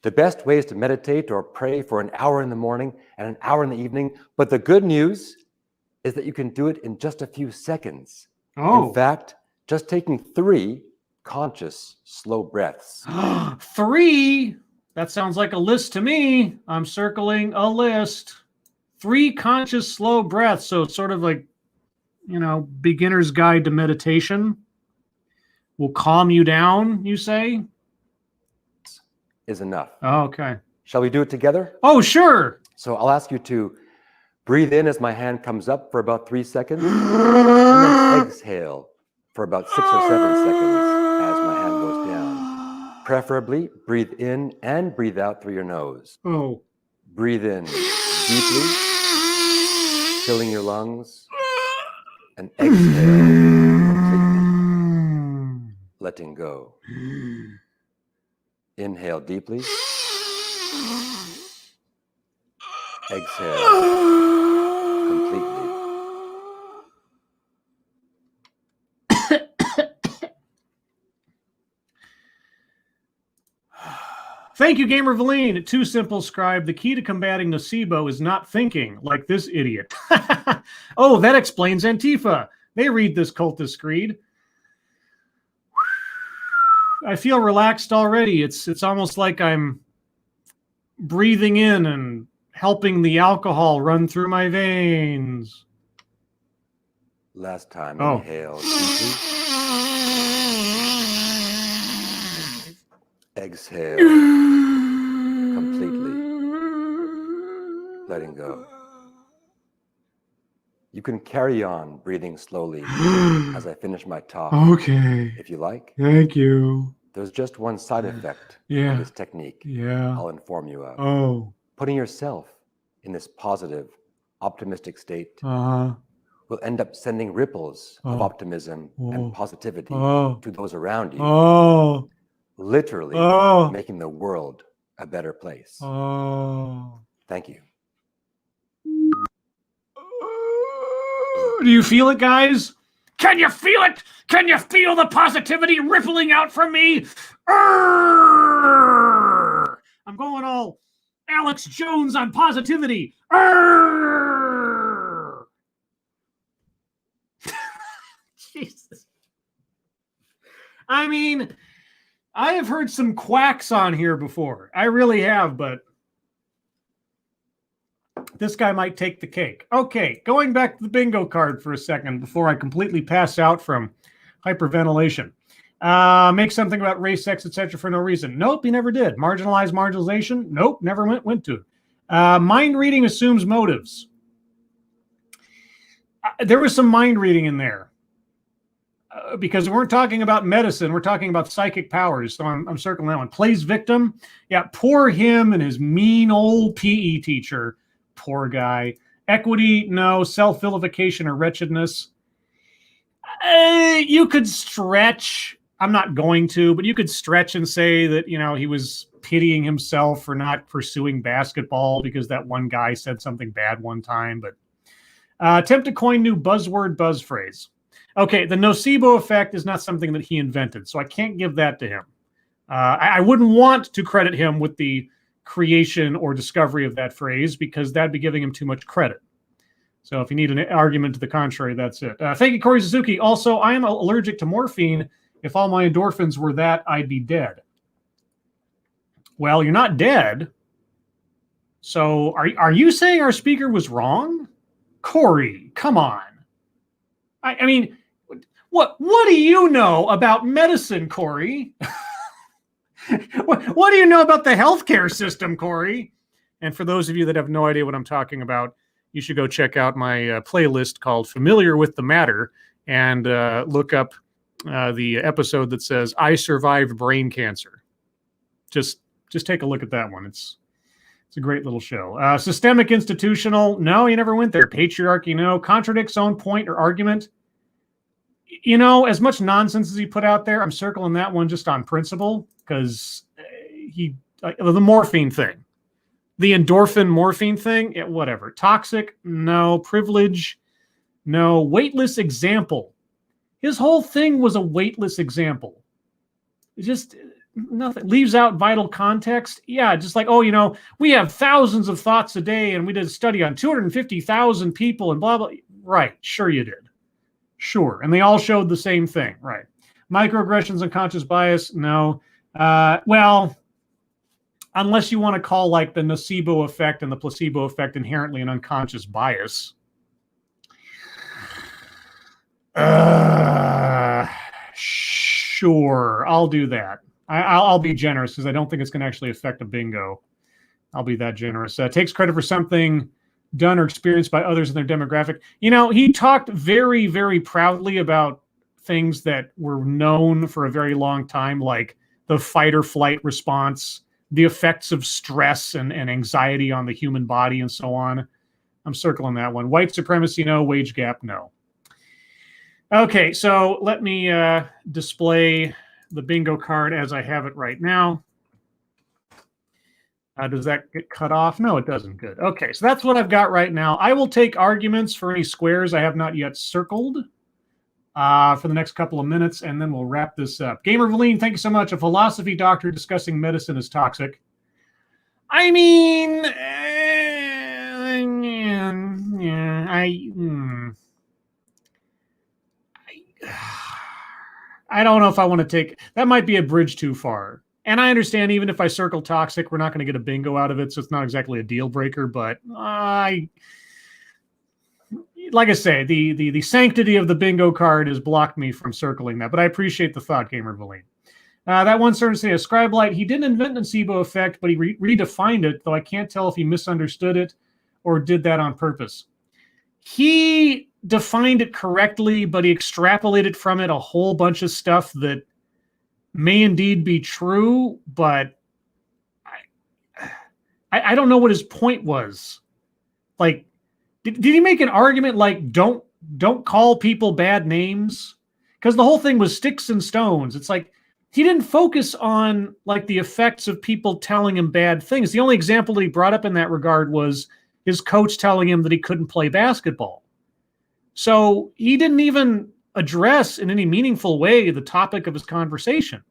The best way is to meditate or pray for an hour in the morning and an hour in the evening. But the good news is that you can do it in just a few seconds. Oh. In fact, just taking 3 conscious, slow breaths. 3? That sounds like a list to me. I'm circling a list. 3 conscious, slow breaths. So it's sort of like, beginner's guide to meditation. Will calm you down, you say? Is enough. Oh, okay. Shall we do it together? Oh, sure. So I'll ask you to breathe in as my hand comes up for about 3 seconds, and then exhale for about 6 or 7 seconds as my hand goes down. Preferably breathe in and breathe out through your nose. Oh. Breathe in deeply, filling your lungs, and exhale completely, letting go. Inhale deeply. Exhale completely. Thank you, Gamer Valine. Too simple, Scribe. The key to combating nocebo is not thinking like this idiot. Oh, that explains Antifa. They read this cultist creed. I feel relaxed already. It's almost like I'm breathing in and helping the alcohol run through my veins. Last time, Oh. inhale deeply. Exhale completely, letting go. You can carry on breathing slowly as I finish my talk. Okay. If you like. Thank you. There's just one side effect Yeah. of this technique Yeah. I'll inform you of. Oh. Putting yourself in this positive, optimistic state Uh-huh. will end up sending ripples of Oh. optimism Oh. and positivity Oh. to those around you, Oh. literally Oh. making the world a better place. Oh. Thank you. Do you feel it, guys? Can you feel it? Can you feel the positivity rippling out from me? Arrgh! I'm going all Alex Jones on positivity. Arrgh! Jesus. I mean, I have heard some quacks on here before. I really have, but this guy might take the cake. Okay, going back to the bingo card for a second before I completely pass out from hyperventilation. Make something about race, sex, etc. for no reason. Nope, he never did. Marginalize marginalization. Nope, never went to. Mind reading assumes motives. There was some mind reading in there. Because we weren't talking about medicine, we're talking about psychic powers. So I'm circling that one. Plays victim. Yeah, poor him and his mean old PE teacher. Poor guy. Equity, no. Self-vilification or wretchedness. You could stretch. I'm not going to, but you could stretch and say that, he was pitying himself for not pursuing basketball because that one guy said something bad one time. But attempt to coin new buzzword, buzz phrase. Okay, the nocebo effect is not something that he invented, so I can't give that to him. I wouldn't want to credit him with the creation or discovery of that phrase because that'd be giving him too much credit. So if you need an argument to the contrary, that's it. Thank you, Corey Suzuki. Also, I am allergic to morphine. If all my endorphins were that, I'd be dead. Well, you're not dead. So are you saying our speaker was wrong? Corey, come on. I mean, what do you know about medicine, Corey? What do you know about the healthcare system, Corey? And for those of you that have no idea what I'm talking about, you should go check out my playlist called Familiar with the Matter and look up the episode that says, I survived brain cancer. Just take a look at that one. It's a great little show. Systemic institutional. No, you never went there. Patriarchy. No. Contradicts own point or argument. As much nonsense as he put out there, I'm circling that one just on principle because the morphine thing, the endorphin morphine thing, whatever. Toxic. No. Privilege. No. Weightless example. His whole thing was a weightless example. It's just nothing. Leaves out vital context. Yeah, just like, we have thousands of thoughts a day and we did a study on 250,000 people and blah, blah. Right. Sure you did. Sure. And they all showed the same thing. Right. Microaggressions, unconscious bias. No. Well, unless you want to call like the nocebo effect and the placebo effect inherently an unconscious bias. Sure. I'll do that. I'll be generous because I don't think it's going to actually affect a bingo. I'll be that generous. Takes credit for something done or experienced by others in their demographic. He talked very, very proudly about things that were known for a very long time, like the fight or flight response, the effects of stress and anxiety on the human body, and so on. I'm circling that one. White supremacy, no. Wage gap, no. Okay, so let me display the bingo card as I have it right now. Does that get cut off? No, it doesn't. Good. Okay, so that's what I've got right now. I will take arguments for any squares I have not yet circled for the next couple of minutes, and then we'll wrap this up. Gamer Valine, thank you so much. A philosophy doctor discussing medicine is toxic. I mean, I don't know if I want to take that. Might be a bridge too far. And I understand even if I circle toxic, we're not going to get a bingo out of it, so it's not exactly a deal breaker. But like I say, the sanctity of the bingo card has blocked me from circling that. But I appreciate the thought, Gamer Valine. That one started to say a scribe light. He didn't invent the nocebo effect, but he redefined it, though I can't tell if he misunderstood it or did that on purpose. He defined it correctly, but he extrapolated from it a whole bunch of stuff that may indeed be true, but I don't know what his point was. Like, did he make an argument like don't call people bad names? Because the whole thing was sticks and stones. It's like he didn't focus on like the effects of people telling him bad things. The only example that he brought up in that regard was his coach telling him that he couldn't play basketball. So he didn't even address in any meaningful way the topic of his conversation.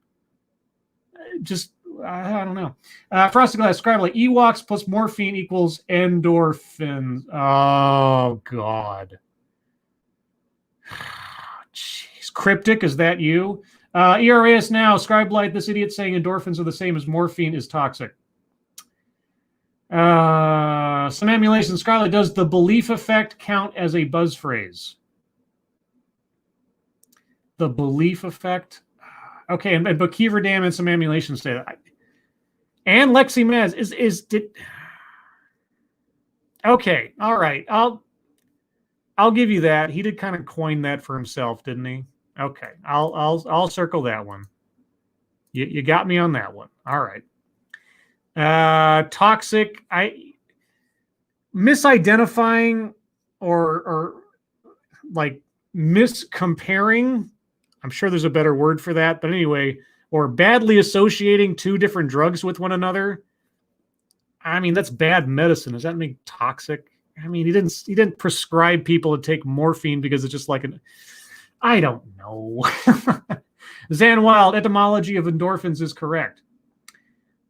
Just, I don't know. Frosted Glass Scribe, like Ewoks plus morphine equals endorphins. Oh, God. Jeez. Cryptic, is that you? ERAS now, Scribe Light, this idiot saying endorphins are the same as morphine is toxic. Some emulation. Scarlet, does the belief effect count as a buzz phrase? The belief effect? Okay, and Bukiver Dam and some ambulation state. And Lexi Mez did. Okay, all right. I'll give you that. He did kind of coin that for himself, didn't he? Okay, I'll circle that one. You got me on that one. All right. Toxic. Misidentifying or like miscomparing. I'm sure there's a better word for that, but anyway, or badly associating two different drugs with one another. I mean, that's bad medicine. Does that make toxic? I mean, he didn't prescribe people to take morphine because it's just like I don't know. Zan Wild, etymology of endorphins is correct.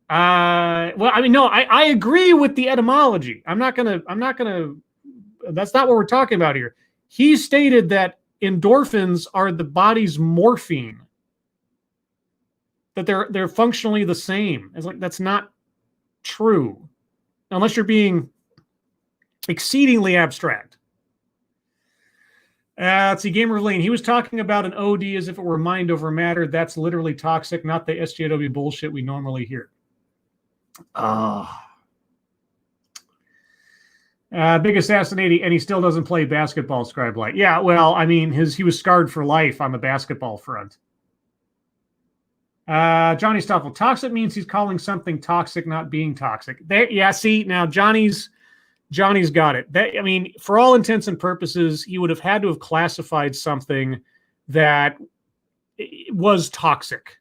Well, I mean, no, I agree with the etymology. That's not what we're talking about here. He stated that endorphins are the body's morphine, that they're functionally the same. It's like, that's not true unless you're being exceedingly abstract. Let's see, Gamer Lane. He was talking about an OD as if it were mind over matter. That's literally toxic, not the SJW bullshit we normally hear. Big Assassinati, and he still doesn't play basketball, Scribe Light. Yeah, well, I mean, he was scarred for life on the basketball front. Johnny Stoffel, toxic means he's calling something toxic, not being toxic. Yeah, see, now Johnny's got it. I mean, for all intents and purposes, he would have had to have classified something that was toxic.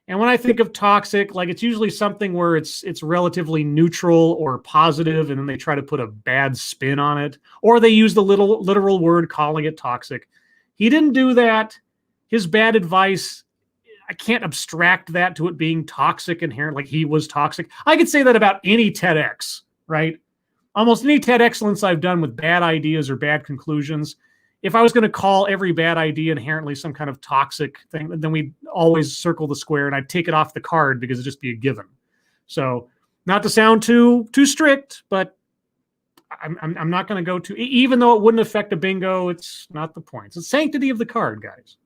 And when I think of toxic, like, it's usually something where it's relatively neutral or positive, and then they try to put a bad spin on it, or they use the literal word calling it toxic. He didn't do that. His bad advice, I can't abstract that to it being toxic inherent, like he was toxic. I could say that about any TEDx, right? Almost any TEDXcellence I've done with bad ideas or bad conclusions, if I was going to call every bad idea inherently some kind of toxic thing, then we'd always circle the square and I'd take it off the card because it'd just be a given. So not to sound too strict, but I'm not going to go to, even though it wouldn't affect a bingo, it's not the point. It's the sanctity of the card, guys.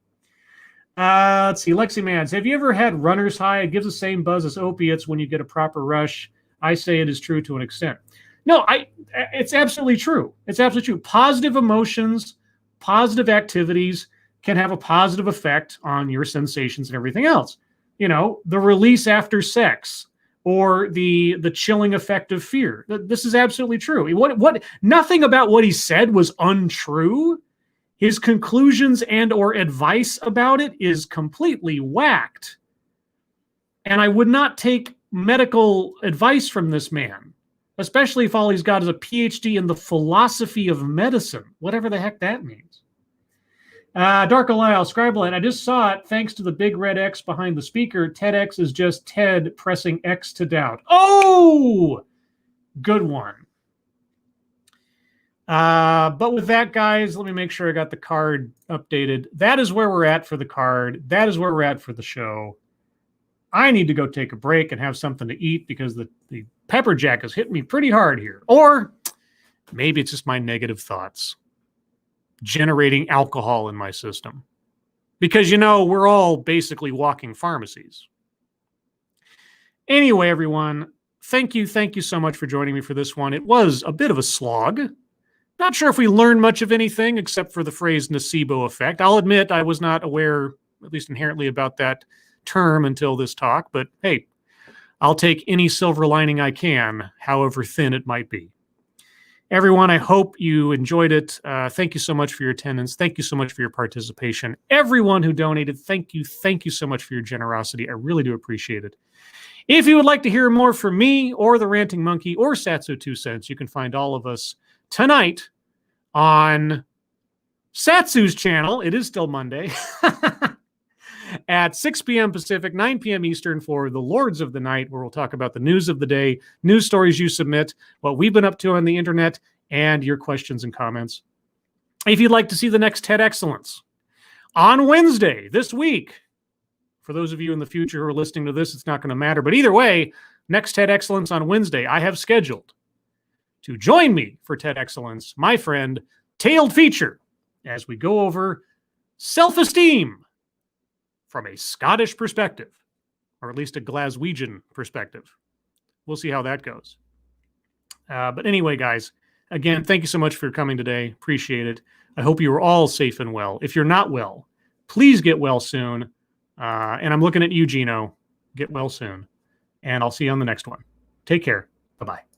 Let's see, Lexi Mads. Have you ever had runner's high? It gives the same buzz as opiates when you get a proper rush. I say it is true to an extent. No, it's absolutely true. It's absolutely true. Positive emotions, positive activities can have a positive effect on your sensations and everything else. You know, the release after sex or the chilling effect of fear. This is absolutely true. Nothing about what he said was untrue. His conclusions and or advice about it is completely whacked. And I would not take medical advice from this man, especially if all he's got is a PhD in the philosophy of medicine, whatever the heck that means. Dark Alile, Scribeline, I just saw it thanks to the big red X behind the speaker. TEDx is just TED pressing X to doubt. Oh, good one. But with that, guys, let me make sure I got the card updated. That is where we're at for the card. That is where we're at for the show. I need to go take a break and have something to eat because the pepper jack has hit me pretty hard here. Or maybe it's just my negative thoughts generating alcohol in my system. Because, you know, we're all basically walking pharmacies. Anyway, everyone, thank you so much for joining me for this one. It was a bit of a slog. Not sure if we learned much of anything except for the phrase nocebo effect. I'll admit I was not aware, at least inherently, about that term until this talk. But hey, I'll take any silver lining I can, however thin it might be. Everyone, I hope you enjoyed it. Thank you so much for your attendance. Thank you so much for your participation. Everyone who donated, thank you so much for your generosity. I really do appreciate it. If you would like to hear more from me or the Ranting Monkey or Satsu 2 Cents, you can find all of us tonight on Satsu's channel. It is still Monday. At 6 p.m. Pacific, 9 p.m. Eastern for the Lords of the Night, where we'll talk about the news of the day, news stories you submit, what we've been up to on the internet, and your questions and comments. If you'd like to see the next TEDXcellence on Wednesday this week, for those of you in the future who are listening to this, it's not going to matter. But either way, next TEDXcellence on Wednesday, I have scheduled to join me for TEDXcellence, my friend, Tailed Feature, as we go over self-esteem. from a Scottish perspective, or at least a Glaswegian perspective. We'll see how that goes. But anyway, guys, again, thank you so much for coming today. Appreciate it. I hope you are all safe and well. If you're not well, please get well soon. And I'm looking at you, Gino. Get well soon. And I'll see you on the next one. Take care. Bye-bye.